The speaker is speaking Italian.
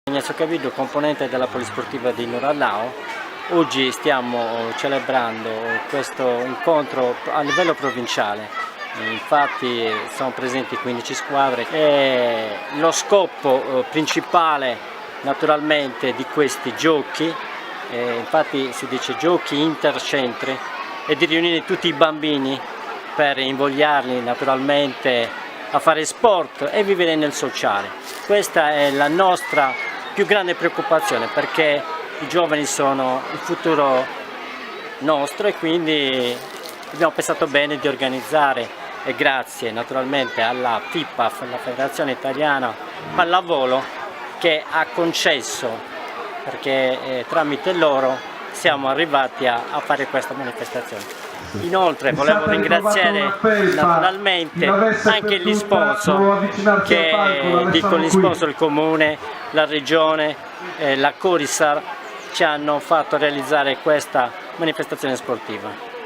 Ignazio Cavillo, componente della Polisportiva di Norallao. Oggi stiamo celebrando questo incontro a livello provinciale, infatti sono presenti 15 squadre e lo scopo principale naturalmente di questi giochi, infatti si dice giochi intercentri, è di riunire tutti i bambini per invogliarli naturalmente a fare sport e vivere nel sociale. Questa è la nostra più grande preoccupazione, perché i giovani sono il futuro nostro e quindi abbiamo pensato bene di organizzare, e grazie naturalmente alla FIPAF, la Federazione Italiana Pallavolo, che ha concesso, perché tramite loro siamo arrivati a fare questa manifestazione. Inoltre volevo ringraziare naturalmente anche gli sponsor, gli sponsor, il Comune, la Regione, la Corisar, ci hanno fatto realizzare questa manifestazione sportiva.